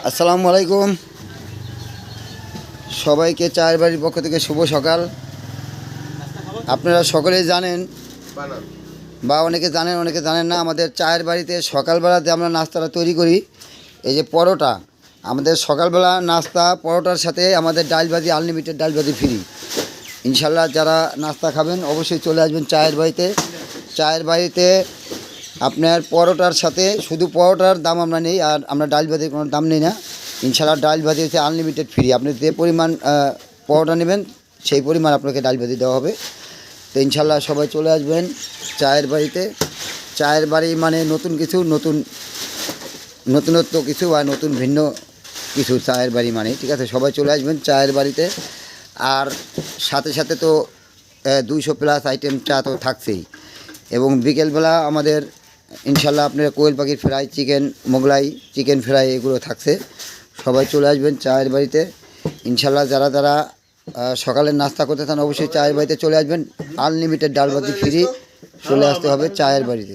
আসসালামু আলাইকুম, সবাইকে চায়ের বাড়ির পক্ষ থেকে শুভ সকাল। আপনারা সকলেই জানেন বা অনেকে জানেন না, আমাদের চায়ের বাড়িতে সকালবেলাতে আমরা নাস্তাটা তৈরি করি। এই যে পরোটা, আমাদের সকালবেলা নাস্তা পরোটার সাথে আমাদের ডাল ভাজি, আনলিমিটেড ডাল ভাজি ফ্রি। ইনশাল্লাহ যারা নাস্তা খাবেন অবশ্যই চলে আসবেন চায়ের বাড়িতে। চায়ের বাড়িতে আপনার পরোটার সাথে শুধু পরোটার দাম আমরা নেই, আর আমরা ডাল ভাজির কোনো দাম নেই না। ইনশাল্লাহ ডাল ভাজি হচ্ছে আনলিমিটেড ফ্রি। আপনি যে পরিমাণ পরোটা নেবেন সেই পরিমাণ আপনাকে ডাল ভাজি দেওয়া হবে। তো ইনশাল্লাহ সবাই চলে আসবেন চায়ের বাড়িতে। চায়ের বাড়ি মানে নতুন কিছু, নতুনত্ব কিছু আর নতুন ভিন্ন কিছু চায়ের বাড়ি মানে, ঠিক আছে? সবাই চলে আসবেন চায়ের বাড়িতে। আর সাথে সাথে তো 200+ আইটেম চা তো থাকছেই। এবং বিকেলবেলা আমাদের ইনশাল্লাহ আপনার কোয়েল পাখির fry, chicken Mughlai, chicken fry এগুলো থাকছে। সবাই চলে আসবেন চায়ের বাড়িতে ইনশাল্লাহ। যারা সকালের নাস্তা করতে চান অবশ্যই চায়ের বাড়িতে চলে আসবেন। আনলিমিটেড ডাল ভাজি ফ্রি, চলে আসতে হবে চায়ের বাড়িতে।